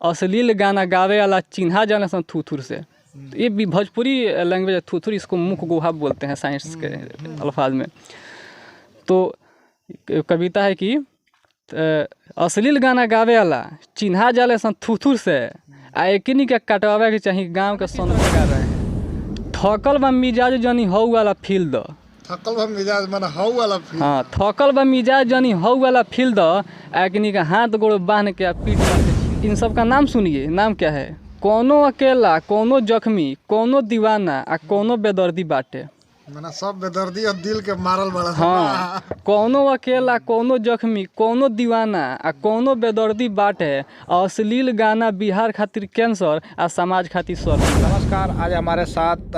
अश्लील गाना गावे वाला चिन्हा जाने सन थूथुर से। तो ये भी भोजपुरी लैंग्वेज है थूथुर, इसको मुख गुहा बोलते हैं साइंस के अल्फाज में। तो कविता है कि अश्लील गाना गावे वाला चिन्हा जाले सन थूथुर से, आ एकनी के कटवावे के चाहिए गाँव के सन गा रहे हैं। थकल बा मिजाज जनी हौ वाला फील द, थकल बा मिजाज माने हौ वाला फील। हाँ, थकल बा मिजाज जनी हौ वाला फील द, एकनी का हाथ गोड़ बांध के पीठ पर। इन सब का नाम सुनिए, नाम क्या है? कोनो अकेला, कोनो जख्मी, कोनो दीवाना, आ कोनो बेदर्दी बाटे। माने सब बेदर्दी और दिल के मारल बड़ा। हाँ, कोनो अकेला, कोनो जख्मी, कोनो दीवाना, आ कोनो बेदर्दी बाटे। अश्लील गाना बिहार खातिर कैंसर, आ समाज खातिर स्वर्ग। नमस्कार, आज हमारे साथ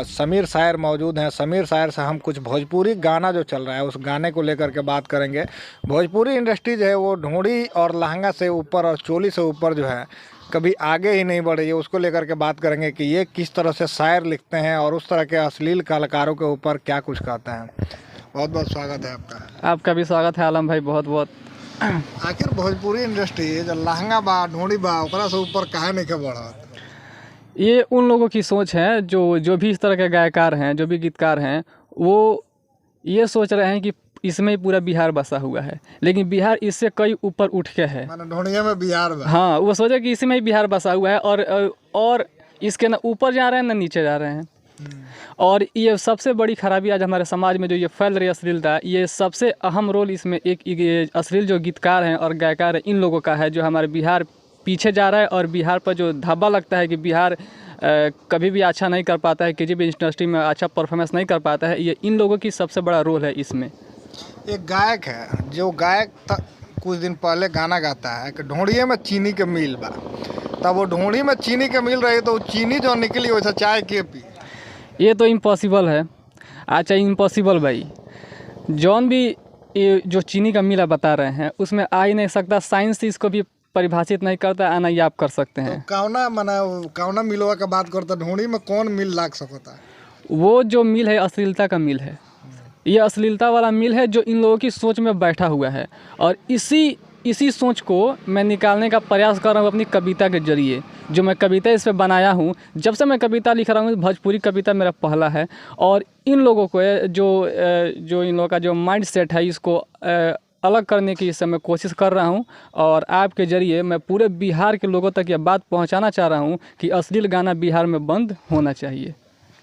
समीर शायर मौजूद हैं। समीर शायर से हम कुछ भोजपुरी गाना जो चल रहा है उस गाने को लेकर के बात करेंगे। भोजपुरी इंडस्ट्री जो है वो ढोंडी और लहंगा से ऊपर और चोली से ऊपर जो है कभी आगे ही नहीं बढ़ रही है। उसको लेकर के बात करेंगे कि ये किस तरह से शायर लिखते हैं और उस तरह के अश्लील कलाकारों के ऊपर क्या कुछ कहते हैं। बहुत बहुत स्वागत है आपका। आपका भी स्वागत है आलम भाई, बहुत बहुत। आखिर भोजपुरी इंडस्ट्री जो लहंगा बा ढोंडी बा ओकरा से ऊपर काहे नहीं के बढ़त? ये उन लोगों की सोच है जो भी इस तरह के गायकार हैं, जो भी गीतकार हैं, वो ये सोच रहे हैं कि इसमें ही पूरा बिहार बसा हुआ है, लेकिन बिहार इससे कई ऊपर उठ के है। माने ढोंडिया में बिहार बा। हाँ, वो सोचे कि इसी में ही बिहार बसा हुआ है, और इसके ना ऊपर जा रहे हैं ना नीचे जा रहे हैं। और ये सबसे बड़ी खराबी आज हमारे समाज में जो ये फैल रही अश्लीलता, ये सबसे अहम रोल इसमें एक अश्लील जो गीतकार हैं और गायकार हैं इन लोगों का है, जो हमारे बिहार पीछे जा रहा है। और बिहार पर जो धब्बा लगता है कि बिहार कभी भी अच्छा नहीं कर पाता है, किसी भी इंडस्ट्री में अच्छा परफॉर्मेंस नहीं कर पाता है, ये इन लोगों की सबसे बड़ा रोल है इसमें। एक गायक है जो कुछ दिन पहले गाना गाता है कि ढोंडिये में चीनी के मिल बा। तब वो ढोंडी में चीनी के मिल रही तो चीनी जो निकली वैसे चाय के पी। ये तो इम्पॉसिबल है। अच्छा, इम्पॉसिबल भाई, जौन भी ये जो चीनी का मिल बता रहे हैं उसमें आ ही नहीं सकता। साइंस इसको भी परिभाषित नहीं करता, आना ही आप कर सकते हैं। तो कौना मिलवा का बात करता, ढोंडी में कौन मिल लाग सकता? वो जो मिल है अश्लीलता का मिल है। ये अश्लीलता वाला मिल है जो इन लोगों की सोच में बैठा हुआ है, और इसी सोच को मैं निकालने का प्रयास कर रहा हूँ अपनी कविता के जरिए। जो मैं कविता इस पर बनाया हूँ, जब से मैं कविता लिख रहा हूँ, भोजपुरी कविता मेरा पहला है। और इन लोगों को जो इन लोगों का जो माइंड सेट है, इसको अलग करने की इस समय कोशिश कर रहा हूँ। और आपके ज़रिए मैं पूरे बिहार के लोगों तक यह बात पहुँचाना चाह रहा हूँ कि अश्लील गाना बिहार में बंद होना चाहिए,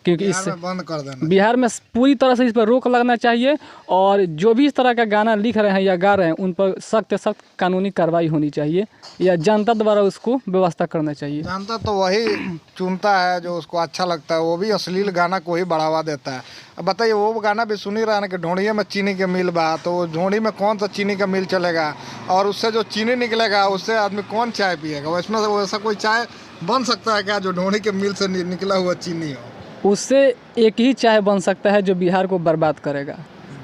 क्योंकि इससे बंद कर देना, बिहार में पूरी तरह से इस पर रोक लगना चाहिए। और जो भी इस तरह का गाना लिख रहे हैं या गा रहे हैं उन पर सख्त सख्त कानूनी कार्रवाई होनी चाहिए, या जनता द्वारा उसको व्यवस्था करना चाहिए। जनता तो वही चुनता है जो उसको अच्छा लगता है, वो भी अश्लील गाना को ही बढ़ावा देता है। अब बताइए, वो गाना भी सुन ही रहा है ना कि ढोंडिये में चीनी के मिल बा, तो ढोंडी में कौन सा चीनी का मिल चलेगा, और उससे जो चीनी निकलेगा उससे आदमी कौन चाय पिएगा? इसमें वैसा कोई चाय बन सकता है क्या जो ढोंडी के मिल से निकला हुआ चीनी हो? उससे एक ही चाय बन सकता है जो बिहार को बर्बाद करेगा।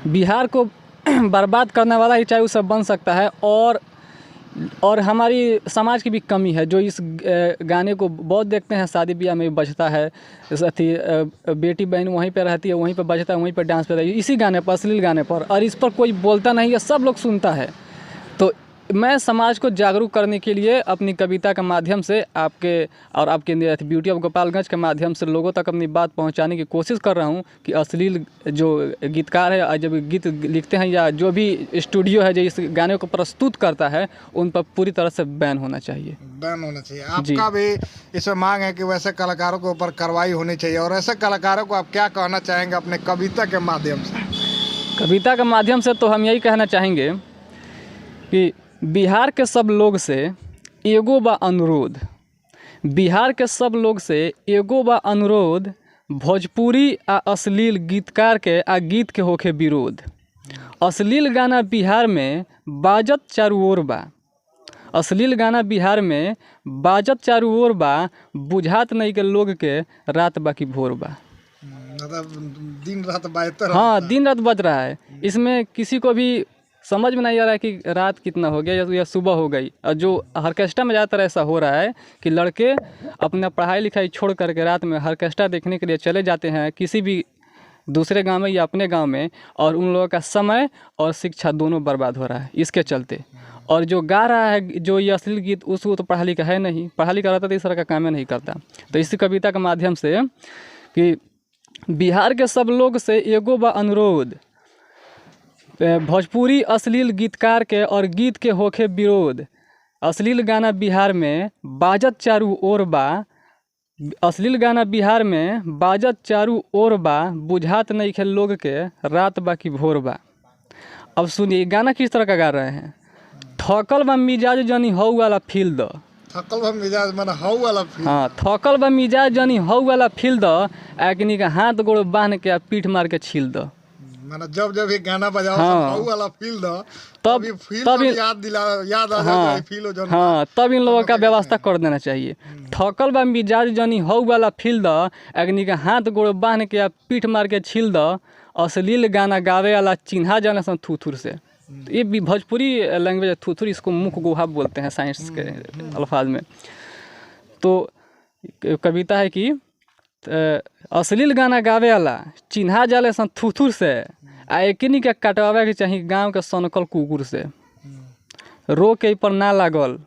बिहार को बर्बाद करने वाला ही चाय उससे बन सकता है। और हमारी समाज की भी कमी है, जो इस गाने को बहुत देखते हैं, शादी ब्याह में भी बजता है, बेटी बहन वहीं पे रहती है, वहीं पे बजता है, वहीं पे डांस पे, इसी गाने पर, अश्लील गाने पर, और इस पर कोई बोलता नहीं है, सब लोग सुनता है। तो मैं समाज को जागरूक करने के लिए अपनी कविता के माध्यम से आपके ब्यूटी ऑफ गोपालगंज के माध्यम से लोगों तक अपनी बात पहुंचाने की कोशिश कर रहा हूं कि अश्लील जो गीतकार है, जब गीत लिखते हैं, या जो भी स्टूडियो है जो इस गाने को प्रस्तुत करता है, उन पर पूरी तरह से बैन होना चाहिए। बैन होना चाहिए। आपका भी इसमें मांग है कि वैसे कलाकारों के ऊपर कार्रवाई होनी चाहिए। और ऐसे कलाकारों को आप क्या कहना चाहेंगे अपने कविता के माध्यम से? कविता के माध्यम से तो हम यही कहना चाहेंगे कि बिहार के सब लोग से एगो बा अनुरोध, बिहार के सब लोग से एगो बा अनुरोध, भोजपुरी आ अश्लील गीतकार के आ गीत के होखे विरोध। अश्लील गाना बिहार में बाजत चारू ओर बा, अश्लील गाना बिहार में बाजत चारू ओर बा, बुझात नहीं के लोग के रात बाकी भोर बा। दिन रात बाजता, हाँ, दिन रात बज रहा है। इसमें किसी को भी समझ में नहीं आ रहा है कि रात कितना हो गया या सुबह हो गई। और जो ऑर्केस्ट्रा में ज़्यादातर ऐसा हो रहा है कि लड़के अपना पढ़ाई लिखाई छोड़ करके रात में ऑर्केस्ट्रा देखने के लिए चले जाते हैं, किसी भी दूसरे गांव में या अपने गांव में, और उन लोगों का समय और शिक्षा दोनों बर्बाद हो रहा है इसके चलते। और जो गा रहा है जो ये अश्लील गीत उसको तो पढ़ा लिखा है नहीं, पढ़ा लिखा रहता तो इस तरह का काम नहीं करता। तो इसी कविता के माध्यम से कि बिहार के सब लोग से एगो बा अनुरोध, भोजपुरी अश्लील गीतकार के और गीत के होखे विरोध, अश्लील गाना बिहार में बाजत चारू ओर बा, अश्लील गाना बिहार में बाजत चारू ओर बा, बुझात नइखे लोग के रात बा की भोर बा। अब सुनिए गाना किस तरह का गा रहे हैं। थकल बा मिजाज जनी हौ वाला फील द, थकल बा मिजाज माने हौ वाला फील। हाँ, थकल बा मिजाज जनी हौ वाला फील द, एकनी का हाथ गोड़ बांध के पीठ मार के छील द। माने जब ये गाना बजाओ हाँ, हौ वाला फील द, तब याद आ जाए फील हो जाए। हाँ, तब इन लोगों का व्यवस्था कर देना चाहिए। थकल बा मिजाज जनी हौ वाला फील द, एकनी का हाथ गोड़ बांध के पीठ मार के छील द, अश्लील गाना गावे वाला चिन्हा जाने सन थूथुर से। तो ये भी भोजपुरी लैंग्वेज थूथुर, इसको मुख गुहा बोलते हैं साइंस के अल्फाज में। तो कविता है कि अश्लील गाना गावे वाला चिन्हा जाले सन थूथुर से, आ एकनी के कटवावे के चाहिए गांव के सनकल कुकुर से। रोक ए पर ना लागल,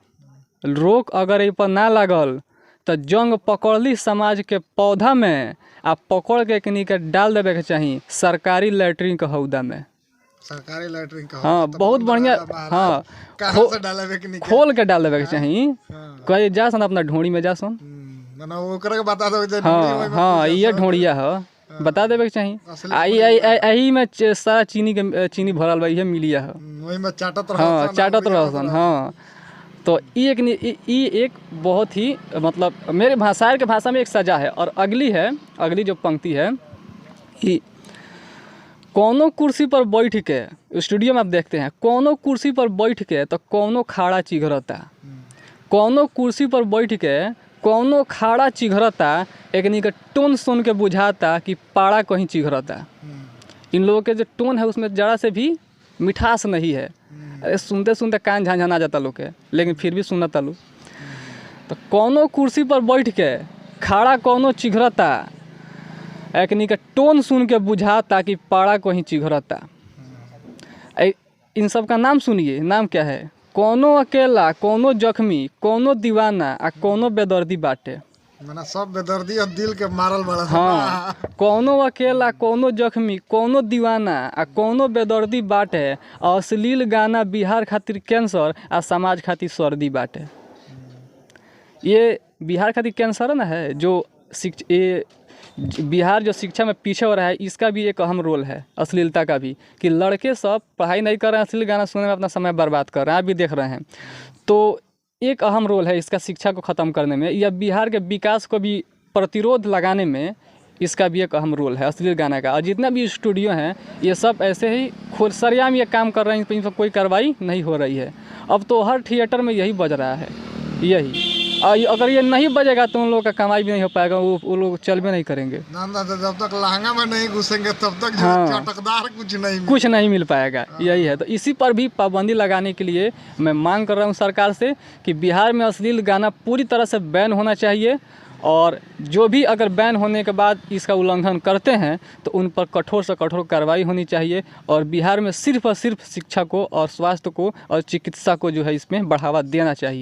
रोक अगर ए पर ना लागल तो जंग पकड़ली समाज के पौधा में, आ पकड़ के एकनी के डाल देवे के चाहिए सरकारी लैट्रिन के हौदा में। सरकारी लैट्रिन का। हाँ, बहुत बढ़िया। हाँ, कहाँ से डाले के नहीं, खोल के डाल देवे के चाहिए। कहे जा सन अपना ढोड़ी में जा सन। माने ओकरा के बता दो जे हाँ हाँ, ये ढोड़िया है, बता देवे के चाहिए। आई में सारा चीनी भरल बा, ये मिलिया है। वही में चाटत रह। हाँ, चाटत रहसन। हाँ, तो ये एक बहुत ही मतलब मेरे शायर के भाषा में एक सजा है। और अगली जो पंक्ति है कि कौनो कुर्सी पर बैठ के, स्टूडियो में आप देखते हैं, कौनो कुर्सी पर बैठ के तो कौनो खाड़ा चिघरता, कौनो कुर्सी पर बैठ के कौनो खाड़ा चिघरता, एकनी के टोन सुन के बुझाता कि पाड़ा कहीं चिघरता। इन लोगों के जो टोन है उसमें जरा से भी मिठास नहीं है। अरे सुनते सुनते कान झनझना जाता लोग के, लेकिन फिर भी सुनता लोग। तो कौनो कुर्सी पर बैठ के खाड़ा कौनो चिघरता, एकनी का टोन सुन के बुझाता कि पाड़ा कहीं चिघरता। इन सब का नाम सुनिए, नाम क्या है। कौनो अकेला, कौनो जख्मी, कौनो दीवाना, आ कौनो बेदर्दी बाटे। माने सब बेदर्दी और दिल के मारल बड़ा। हाँ, कौनो अकेला, कौनो जख्मी, कौनो दीवाना, आ कौनो बेदर्दी बाटे, अश्लील गाना बिहार खातिर कैंसर, आ समाज खातिर सर्दी बाटे। ये बिहार खातिर कैंसर ना है, जो बिहार जो शिक्षा में पीछे हो रहा है, इसका भी एक अहम रोल है, अश्लीलता का भी। कि लड़के सब पढ़ाई नहीं कर रहे हैं, अश्लील गाना सुनने में अपना समय बर्बाद कर रहे हैं, आप भी देख रहे हैं। तो एक अहम रोल है इसका शिक्षा को ख़त्म करने में, या बिहार के विकास को भी प्रतिरोध लगाने में इसका भी एक अहम रोल है, अश्लील गाना का। और जितना भी स्टूडियो हैं ये सब ऐसे ही खुद सरेआम ये काम कर रहे हैं, इन पर कोई कार्रवाई नहीं हो रही है। अब तो हर थिएटर में यही बज रहा है, यही। अगर ये नहीं बजेगा तो उन लोगों का कमाई भी नहीं हो पाएगा, वो लोग चल भी नहीं करेंगे। ना जब तक लहंगा में नहीं घुसेंगे तब तक चटकदार कुछ नहीं मिल पाएगा। यही है। तो इसी पर भी पाबंदी लगाने के लिए मैं मांग कर रहा हूँ सरकार से कि बिहार में अश्लील गाना पूरी तरह से बैन होना चाहिए, और जो भी अगर बैन होने के बाद इसका उल्लंघन करते हैं तो उन पर कठोर से कठोर कार्रवाई होनी चाहिए। और बिहार में सिर्फ और सिर्फ शिक्षा को और स्वास्थ्य को और चिकित्सा को जो है इसमें बढ़ावा देना चाहिए।